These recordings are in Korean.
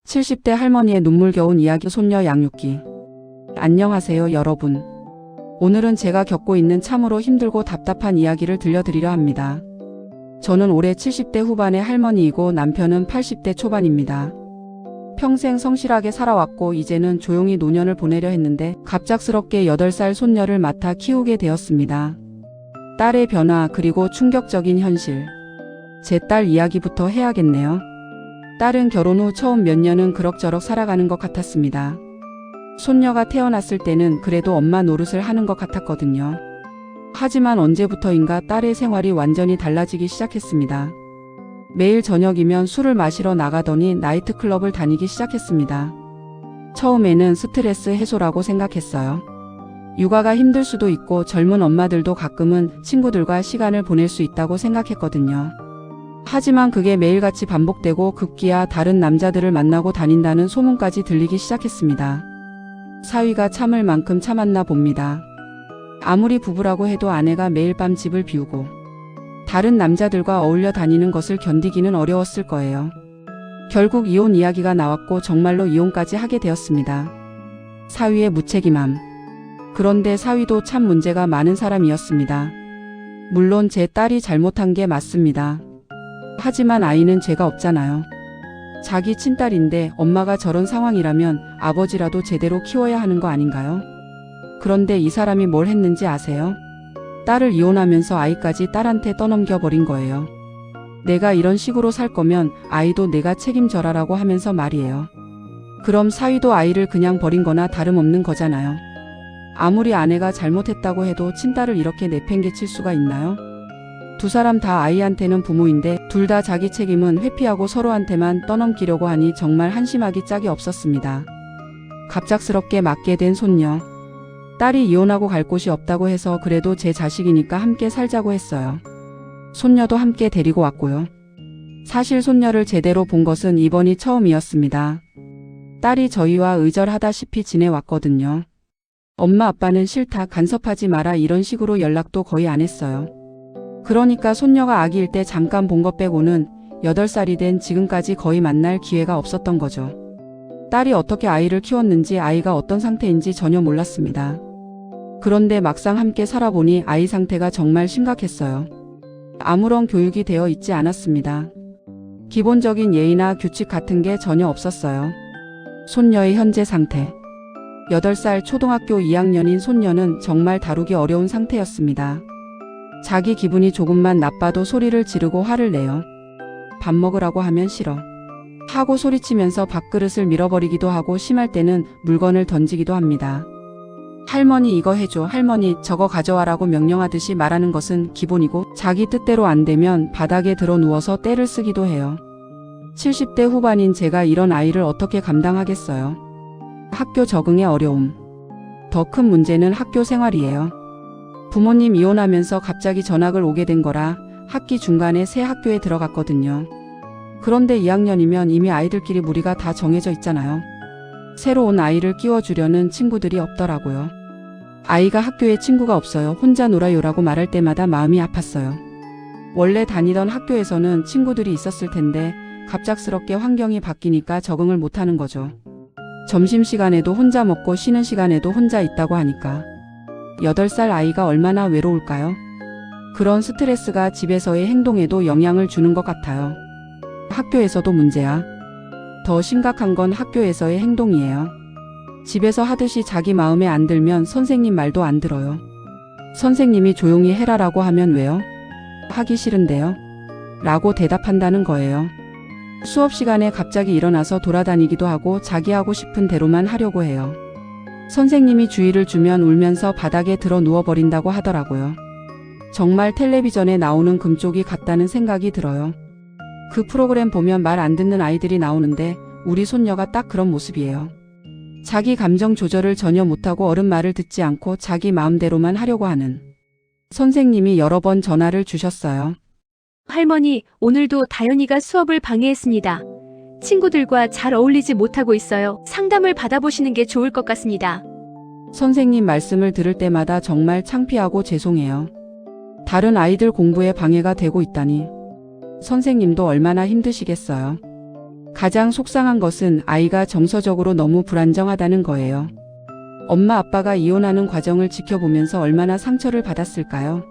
70대 할머니의 눈물겨운 이야기 손녀 양육기. 안녕하세요 여러분. 오늘은 제가 겪고 있는 참으로 힘들고 답답한 이야기를 들려드리려 합니다. 저는 올해 70대 후반의 할머니이고 남편은 80대 초반입니다. 평생 성실하게 살아왔고 이제는 조용히 노년을 보내려 했는데 갑작스럽게 8살 손녀를 맡아 키우게 되었습니다. 딸의 변화 그리고 충격적인 현실. 제 딸 이야기부터 해야겠네요. 딸은 결혼 후 처음 몇 년은 그럭저럭 살아가는 것 같았습니다. 손녀가 태어났을 때는 그래도 엄마 노릇을 하는 것 같았거든요. 하지만 언제부터인가 딸의 생활이 완전히 달라지기 시작했습니다. 매일 저녁이면 술을 마시러 나가더니 나이트클럽을 다니기 시작했습니다. 처음에는 스트레스 해소라고 생각했어요. 육아가 힘들 수도 있고 젊은 엄마들도 가끔은 친구들과 시간을 보낼 수 있다고 생각했거든요. 하지만 그게 매일같이 반복되고 급기야 다른 남자들을 만나고 다닌다는 소문까지 들리기 시작했습니다. 사위가 참을 만큼 참았나 봅니다. 아무리 부부라고 해도 아내가 매일 밤 집을 비우고 다른 남자들과 어울려 다니는 것을 견디기는 어려웠을 거예요. 결국 이혼 이야기가 나왔고 정말로 이혼까지 하게 되었습니다. 사위의 무책임함. 그런데 사위도 참 문제가 많은 사람이었습니다. 물론 제 딸이 잘못한 게 맞습니다. 하지만 아이는 죄가 없잖아요. 자기 친딸인데 엄마가 저런 상황이라면 아버지라도 제대로 키워야 하는 거 아닌가요? 그런데 이 사람이 뭘 했는지 아세요? 딸을 이혼하면서 아이까지 딸한테 떠넘겨 버린 거예요. 내가 이런 식으로 살 거면 아이도 내가 책임져라라고 하면서 말이에요. 그럼 사위도 아이를 그냥 버린 거나 다름없는 거잖아요. 아무리 아내가 잘못했다고 해도 친딸을 이렇게 내팽개칠 수가 있나요? 두 사람 다 아이한테는 부모인데 둘 다 자기 책임은 회피하고 서로한테만 떠넘기려고 하니 정말 한심하기 짝이 없었습니다. 갑작스럽게 맡게 된 손녀. 딸이 이혼하고 갈 곳이 없다고 해서 그래도 제 자식이니까 함께 살자고 했어요. 손녀도 함께 데리고 왔고요. 사실 손녀를 제대로 본 것은 이번이 처음이었습니다. 딸이 저희와 의절하다시피 지내왔거든요. 엄마 아빠는 싫다 간섭하지 마라 이런 식으로 연락도 거의 안 했어요. 그러니까 손녀가 아기일 때 잠깐 본 것 빼고는 8살이 된 지금까지 거의 만날 기회가 없었던 거죠. 딸이 어떻게 아이를 키웠는지 아이가 어떤 상태인지 전혀 몰랐습니다. 그런데 막상 함께 살아보니 아이 상태가 정말 심각했어요. 아무런 교육이 되어 있지 않았습니다. 기본적인 예의나 규칙 같은 게 전혀 없었어요. 손녀의 현재 상태. 8살 초등학교 2학년인 손녀는 정말 다루기 어려운 상태였습니다. 자기 기분이 조금만 나빠도 소리를 지르고 화를 내요. 밥 먹으라고 하면 싫어 하고 소리치면서 밥그릇을 밀어버리기도 하고 심할 때는 물건을 던지기도 합니다. 할머니 이거 해줘, 할머니 저거 가져와라고 명령하듯이 말하는 것은 기본이고 자기 뜻대로 안 되면 바닥에 들어 누워서 떼를 쓰기도 해요. 70대 후반인 제가 이런 아이를 어떻게 감당하겠어요. 학교 적응의 어려움. 더 큰 문제는 학교 생활이에요. 부모님 이혼하면서 갑자기 전학을 오게 된 거라 학기 중간에 새 학교에 들어갔거든요. 그런데 2학년이면 이미 아이들끼리 무리가 다 정해져 있잖아요. 새로 온 아이를 끼워주려는 친구들이 없더라고요. 아이가 학교에 친구가 없어요. 혼자 놀아요라고 말할 때마다 마음이 아팠어요. 원래 다니던 학교에서는 친구들이 있었을 텐데 갑작스럽게 환경이 바뀌니까 적응을 못하는 거죠. 점심시간에도 혼자 먹고 쉬는 시간에도 혼자 있다고 하니까. 8살 아이가 얼마나 외로울까요? 그런 스트레스가 집에서의 행동에도 영향을 주는 것 같아요. 학교에서도 문제야. 더 심각한 건 학교에서의 행동이에요. 집에서 하듯이 자기 마음에 안 들면 선생님 말도 안 들어요. 선생님이 조용히 해라라고 하면 왜요? 하기 싫은데요? 라고 대답한다는 거예요. 수업 시간에 갑자기 일어나서 돌아다니기도 하고 자기 하고 싶은 대로만 하려고 해요. 선생님이 주의를 주면 울면서 바닥에 들어 누워버린다고 하더라고요. 정말 텔레비전에 나오는 금쪽이 같다는 생각이 들어요. 그 프로그램 보면 말 안 듣는 아이들이 나오는데 우리 손녀가 딱 그런 모습이에요. 자기 감정 조절을 전혀 못하고 어른 말을 듣지 않고 자기 마음대로만 하려고 하는. 선생님이 여러 번 전화를 주셨어요. 할머니, 오늘도 다현이가 수업을 방해했습니다. 친구들과 잘 어울리지 못하고 있어요. 상담을 받아보시는 게 좋을 것 같습니다. 선생님 말씀을 들을 때마다 정말 창피하고 죄송해요. 다른 아이들 공부에 방해가 되고 있다니. 선생님도 얼마나 힘드시겠어요. 가장 속상한 것은 아이가 정서적으로 너무 불안정하다는 거예요. 엄마 아빠가 이혼하는 과정을 지켜보면서 얼마나 상처를 받았을까요?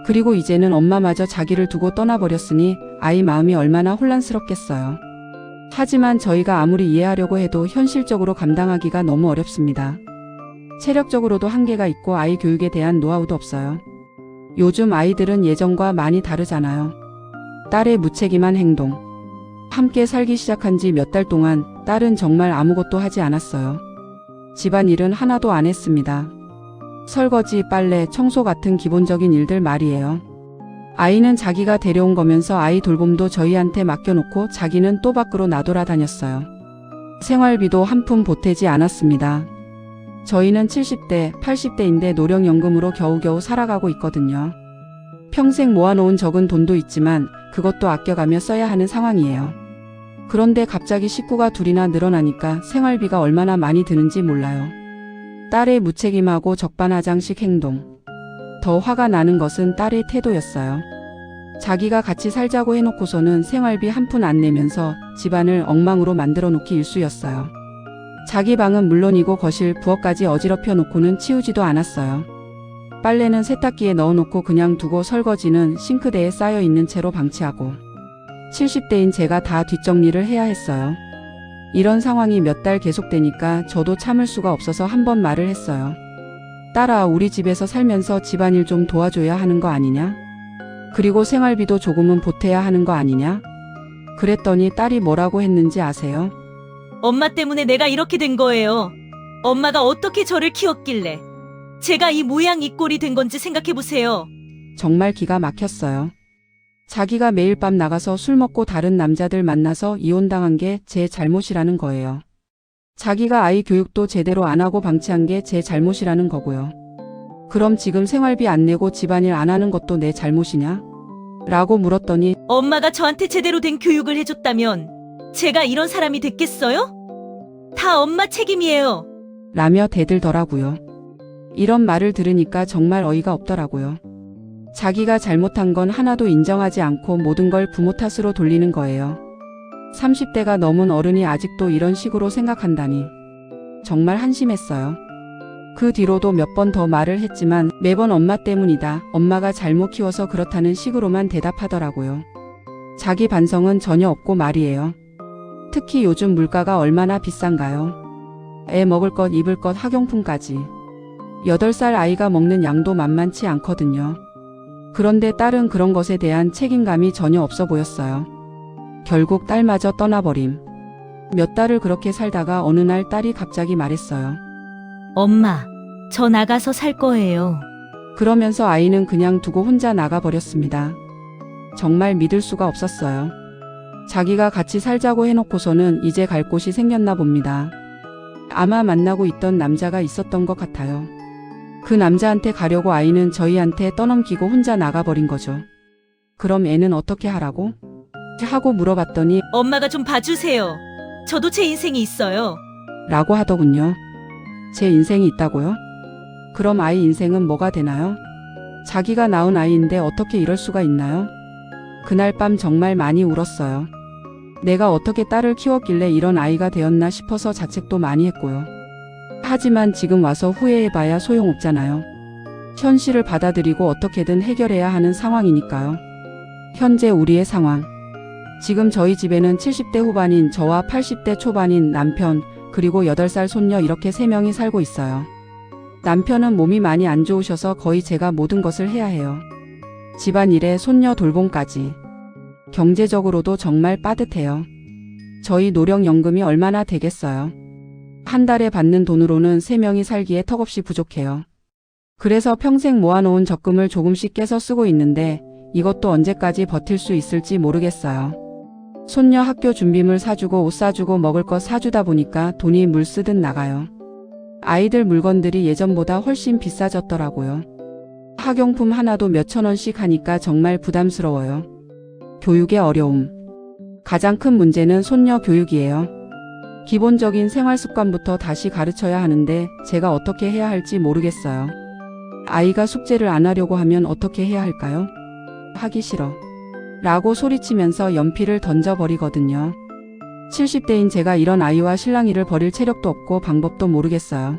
그리고 이제는 엄마마저 자기를 두고 떠나버렸으니 아이 마음이 얼마나 혼란스럽겠어요. 하지만 저희가 아무리 이해하려고 해도 현실적으로 감당하기가 너무 어렵습니다. 체력적으로도 한계가 있고 아이 교육에 대한 노하우도 없어요. 요즘 아이들은 예전과 많이 다르잖아요. 딸의 무책임한 행동. 함께 살기 시작한 지 몇 달 동안 딸은 정말 아무것도 하지 않았어요. 집안일은 하나도 안 했습니다. 설거지, 빨래, 청소 같은 기본적인 일들 말이에요. 아이는 자기가 데려온 거면서 아이 돌봄도 저희한테 맡겨놓고 자기는 또 밖으로 나돌아다녔어요. 생활비도 한 푼 보태지 않았습니다. 저희는 70대, 80대인데 노령연금으로 겨우겨우 살아가고 있거든요. 평생 모아놓은 적은 돈도 있지만 그것도 아껴가며 써야 하는 상황이에요. 그런데 갑자기 식구가 둘이나 늘어나니까 생활비가 얼마나 많이 드는지 몰라요. 딸의 무책임하고 적반하장식 행동. 더 화가 나는 것은 딸의 태도였어요. 자기가 같이 살자고 해놓고서는 생활비 한 푼 안 내면서 집안을 엉망으로 만들어 놓기 일쑤였어요. 자기 방은 물론이고 거실, 부엌까지 어지럽혀 놓고는 치우지도 않았어요. 빨래는 세탁기에 넣어놓고 그냥 두고 설거지는 싱크대에 쌓여 있는 채로 방치하고 70대인 제가 다 뒷정리를 해야 했어요. 이런 상황이 몇 달 계속되니까 저도 참을 수가 없어서 한 번 말을 했어요. 딸아, 우리 집에서 살면서 집안일 좀 도와줘야 하는 거 아니냐? 그리고 생활비도 조금은 보태야 하는 거 아니냐? 그랬더니 딸이 뭐라고 했는지 아세요? 엄마 때문에 내가 이렇게 된 거예요. 엄마가 어떻게 저를 키웠길래 제가 이 모양 이 꼴이 된 건지 생각해보세요. 정말 기가 막혔어요. 자기가 매일 밤 나가서 술 먹고 다른 남자들 만나서 이혼당한 게 제 잘못이라는 거예요. 자기가 아이 교육도 제대로 안 하고 방치한 게 제 잘못이라는 거고요. 그럼 지금 생활비 안 내고 집안일 안 하는 것도 내 잘못이냐? 라고 물었더니 엄마가 저한테 제대로 된 교육을 해줬다면 제가 이런 사람이 됐겠어요? 다 엄마 책임이에요. 라며 대들더라고요. 이런 말을 들으니까 정말 어이가 없더라고요. 자기가 잘못한 건 하나도 인정하지 않고 모든 걸 부모 탓으로 돌리는 거예요. 30대가 넘은 어른이 아직도 이런 식으로 생각한다니. 정말 한심했어요. 그 뒤로도 몇 번 더 말을 했지만 매번 엄마 때문이다, 엄마가 잘못 키워서 그렇다는 식으로만 대답하더라고요. 자기 반성은 전혀 없고 말이에요. 특히 요즘 물가가 얼마나 비싼가요? 애 먹을 것, 입을 것, 학용품까지. 8살 아이가 먹는 양도 만만치 않거든요. 그런데 딸은 그런 것에 대한 책임감이 전혀 없어 보였어요. 결국 딸마저 떠나버림. 몇 달을 그렇게 살다가 어느 날 딸이 갑자기 말했어요. 엄마, 저 나가서 살 거예요. 그러면서 아이는 그냥 두고 혼자 나가버렸습니다. 정말 믿을 수가 없었어요. 자기가 같이 살자고 해놓고서는 이제 갈 곳이 생겼나 봅니다. 아마 만나고 있던 남자가 있었던 것 같아요. 그 남자한테 가려고 아이는 저희한테 떠넘기고 혼자 나가버린 거죠. 그럼 애는 어떻게 하라고? 하고 물어봤더니 엄마가 좀 봐주세요. 저도 제 인생이 있어요. 라고 하더군요. 제 인생이 있다고요? 그럼 아이 인생은 뭐가 되나요? 자기가 낳은 아이인데 어떻게 이럴 수가 있나요? 그날 밤 정말 많이 울었어요. 내가 어떻게 딸을 키웠길래 이런 아이가 되었나 싶어서 자책도 많이 했고요. 하지만 지금 와서 후회해봐야 소용없잖아요. 현실을 받아들이고 어떻게든 해결해야 하는 상황이니까요. 현재 우리의 상황. 지금 저희 집에는 70대 후반인 저와 80대 초반인 남편, 그리고 8살 손녀 이렇게 3명이 살고 있어요. 남편은 몸이 많이 안 좋으셔서 거의 제가 모든 것을 해야 해요. 집안일에 손녀 돌봄까지. 경제적으로도 정말 빠듯해요. 저희 노령연금이 얼마나 되겠어요. 한 달에 받는 돈으로는 3명이 살기에 턱없이 부족해요. 그래서 평생 모아놓은 적금을 조금씩 깨서 쓰고 있는데 이것도 언제까지 버틸 수 있을지 모르겠어요. 손녀 학교 준비물 사주고 옷 사주고 먹을 것 사주다 보니까 돈이 물 쓰듯 나가요. 아이들 물건들이 예전보다 훨씬 비싸졌더라고요. 학용품 하나도 몇천 원씩 하니까 정말 부담스러워요. 교육의 어려움. 가장 큰 문제는 손녀 교육이에요. 기본적인 생활 습관부터 다시 가르쳐야 하는데 제가 어떻게 해야 할지 모르겠어요. 아이가 숙제를 안 하려고 하면 어떻게 해야 할까요? 하기 싫어. 라고 소리치면서 연필을 던져버리거든요. 70대인 제가 이런 아이와 실랑이를 벌일 체력도 없고 방법도 모르겠어요.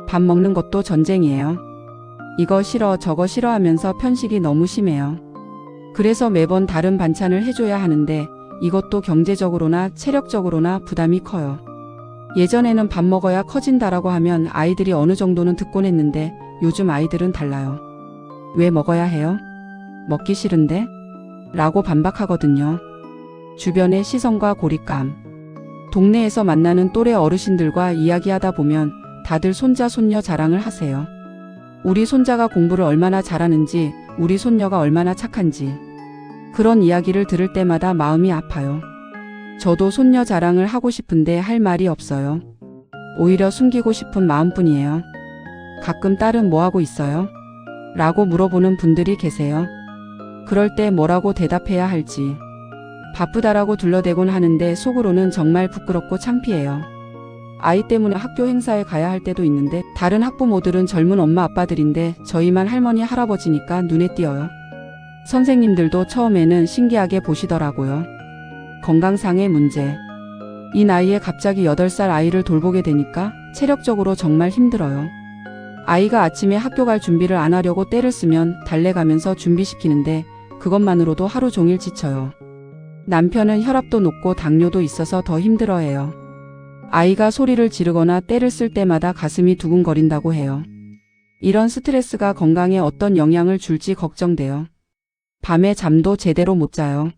밥 먹는 것도 전쟁이에요. 이거 싫어 저거 싫어 하면서 편식이 너무 심해요. 그래서 매번 다른 반찬을 해줘야 하는데 이것도 경제적으로나 체력적으로나 부담이 커요. 예전에는 밥 먹어야 커진다라고 하면 아이들이 어느 정도는 듣곤 했는데 요즘 아이들은 달라요. 왜 먹어야 해요? 먹기 싫은데? 라고 반박하거든요. 주변의 시선과 고립감. 동네에서 만나는 또래 어르신들과 이야기하다 보면 다들 손자 손녀 자랑을 하세요. 우리 손자가 공부를 얼마나 잘하는지, 우리 손녀가 얼마나 착한지. 그런 이야기를 들을 때마다 마음이 아파요. 저도 손녀 자랑을 하고 싶은데 할 말이 없어요. 오히려 숨기고 싶은 마음뿐이에요. 가끔 딸은 뭐 하고 있어요? 라고 물어보는 분들이 계세요. 그럴 때 뭐라고 대답해야 할지. 바쁘다라고 둘러대곤 하는데 속으로는 정말 부끄럽고 창피해요. 아이 때문에 학교 행사에 가야 할 때도 있는데 다른 학부모들은 젊은 엄마 아빠들인데 저희만 할머니 할아버지니까 눈에 띄어요. 선생님들도 처음에는 신기하게 보시더라고요. 건강상의 문제. 이 나이에 갑자기 8살 아이를 돌보게 되니까 체력적으로 정말 힘들어요. 아이가 아침에 학교 갈 준비를 안 하려고 때를 쓰면 달래가면서 준비시키는데 그것만으로도 하루 종일 지쳐요. 남편은 혈압도 높고 당뇨도 있어서 더 힘들어해요. 아이가 소리를 지르거나 때를 쓸 때마다 가슴이 두근거린다고 해요. 이런 스트레스가 건강에 어떤 영향을 줄지 걱정돼요. 밤에 잠도 제대로 못 자요.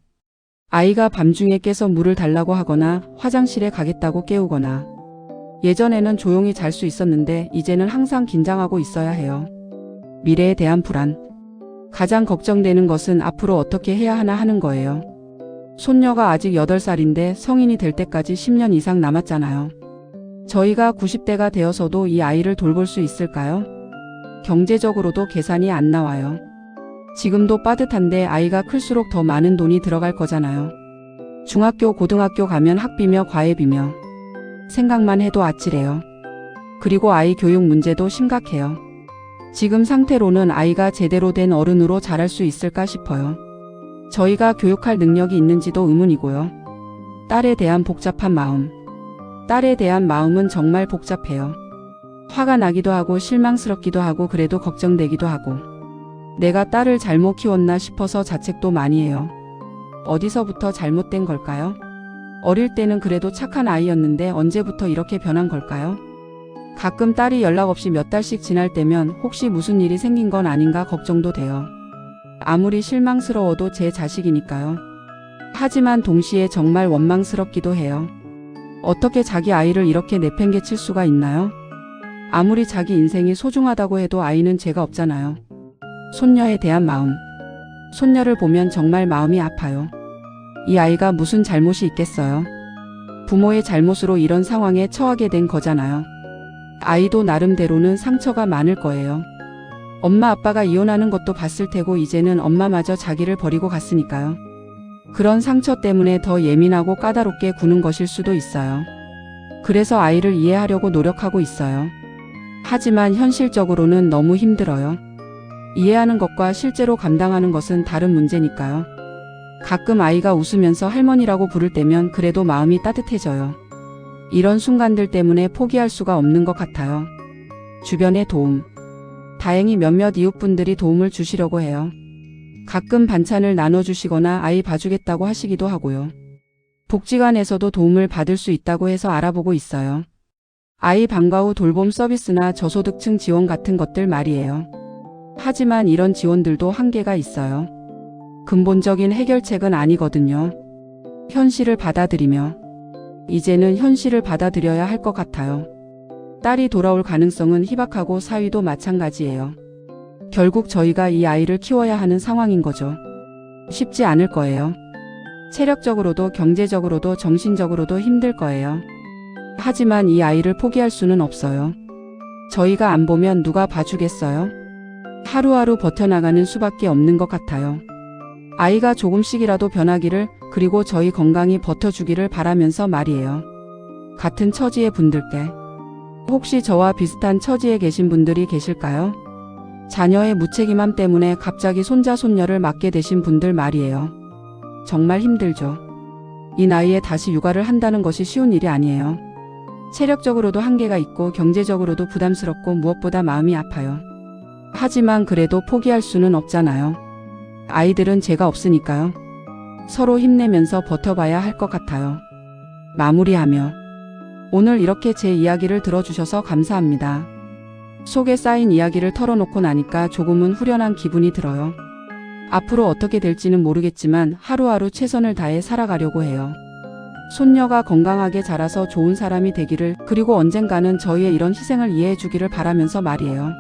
아이가 밤중에 깨서 물을 달라고 하거나 화장실에 가겠다고 깨우거나. 예전에는 조용히 잘 수 있었는데 이제는 항상 긴장하고 있어야 해요. 미래에 대한 불안. 가장 걱정되는 것은 앞으로 어떻게 해야 하나 하는 거예요. 손녀가 아직 8살인데 성인이 될 때까지 10년 이상 남았잖아요. 저희가 90대가 되어서도 이 아이를 돌볼 수 있을까요? 경제적으로도 계산이 안 나와요. 지금도 빠듯한데 아이가 클수록 더 많은 돈이 들어갈 거잖아요. 중학교, 고등학교 가면 학비며 과외비며. 생각만 해도 아찔해요. 그리고 아이 교육 문제도 심각해요. 지금 상태로는 아이가 제대로 된 어른으로 자랄 수 있을까 싶어요. 저희가 교육할 능력이 있는지도 의문이고요. 딸에 대한 복잡한 마음. 딸에 대한 마음은 정말 복잡해요. 화가 나기도 하고 실망스럽기도 하고 그래도 걱정되기도 하고. 내가 딸을 잘못 키웠나 싶어서 자책도 많이 해요. 어디서부터 잘못된 걸까요? 어릴 때는 그래도 착한 아이였는데 언제부터 이렇게 변한 걸까요? 가끔 딸이 연락 없이 몇 달씩 지날 때면 혹시 무슨 일이 생긴 건 아닌가 걱정도 돼요. 아무리 실망스러워도 제 자식이니까요. 하지만 동시에 정말 원망스럽기도 해요. 어떻게 자기 아이를 이렇게 내팽개칠 수가 있나요? 아무리 자기 인생이 소중하다고 해도 아이는 죄가 없잖아요. 손녀에 대한 마음. 손녀를 보면 정말 마음이 아파요. 이 아이가 무슨 잘못이 있겠어요? 부모의 잘못으로 이런 상황에 처하게 된 거잖아요. 아이도 나름대로는 상처가 많을 거예요. 엄마 아빠가 이혼하는 것도 봤을 테고 이제는 엄마마저 자기를 버리고 갔으니까요. 그런 상처 때문에 더 예민하고 까다롭게 구는 것일 수도 있어요. 그래서 아이를 이해하려고 노력하고 있어요. 하지만 현실적으로는 너무 힘들어요. 이해하는 것과 실제로 감당하는 것은 다른 문제니까요. 가끔 아이가 웃으면서 할머니라고 부를 때면 그래도 마음이 따뜻해져요. 이런 순간들 때문에 포기할 수가 없는 것 같아요. 주변의 도움. 다행히 몇몇 이웃분들이 도움을 주시려고 해요. 가끔 반찬을 나눠주시거나 아이 봐주겠다고 하시기도 하고요. 복지관에서도 도움을 받을 수 있다고 해서 알아보고 있어요. 아이 방과 후 돌봄 서비스나 저소득층 지원 같은 것들 말이에요. 하지만 이런 지원들도 한계가 있어요. 근본적인 해결책은 아니거든요. 현실을 받아들이며. 이제는 현실을 받아들여야 할 것 같아요. 딸이 돌아올 가능성은 희박하고 사위도 마찬가지예요. 결국 저희가 이 아이를 키워야 하는 상황인 거죠. 쉽지 않을 거예요. 체력적으로도 경제적으로도 정신적으로도 힘들 거예요. 하지만 이 아이를 포기할 수는 없어요. 저희가 안 보면 누가 봐주겠어요? 하루하루 버텨나가는 수밖에 없는 것 같아요. 아이가 조금씩이라도 변하기를 그리고 저희 건강히 버텨주기를 바라면서 말이에요. 같은 처지의 분들께. 혹시 저와 비슷한 처지에 계신 분들이 계실까요? 자녀의 무책임함 때문에 갑자기 손자 손녀를 맡게 되신 분들 말이에요. 정말 힘들죠. 이 나이에 다시 육아를 한다는 것이 쉬운 일이 아니에요. 체력적으로도 한계가 있고 경제적으로도 부담스럽고 무엇보다 마음이 아파요. 하지만 그래도 포기할 수는 없잖아요. 아이들은 제가 없으니까요. 서로 힘내면서 버텨봐야 할 것 같아요. 마무리하며 오늘 이렇게 제 이야기를 들어주셔서 감사합니다. 속에 쌓인 이야기를 털어놓고 나니까 조금은 후련한 기분이 들어요. 앞으로 어떻게 될지는 모르겠지만 하루하루 최선을 다해 살아가려고 해요. 손녀가 건강하게 자라서 좋은 사람이 되기를, 그리고 언젠가는 저희의 이런 희생을 이해해 주기를 바라면서 말이에요.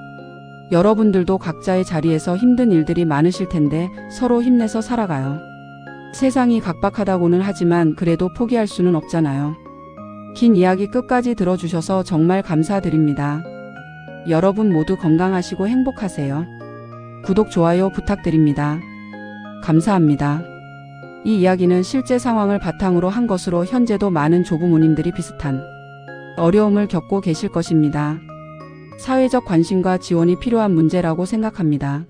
여러분들도 각자의 자리에서 힘든 일들이 많으실 텐데 서로 힘내서 살아가요. 세상이 각박하다고는 하지만 그래도 포기할 수는 없잖아요. 긴 이야기 끝까지 들어주셔서 정말 감사드립니다. 여러분 모두 건강하시고 행복하세요. 구독, 좋아요 부탁드립니다. 감사합니다. 이 이야기는 실제 상황을 바탕으로 한 것으로 현재도 많은 조부모님들이 비슷한 어려움을 겪고 계실 것입니다. 사회적 관심과 지원이 필요한 문제라고 생각합니다.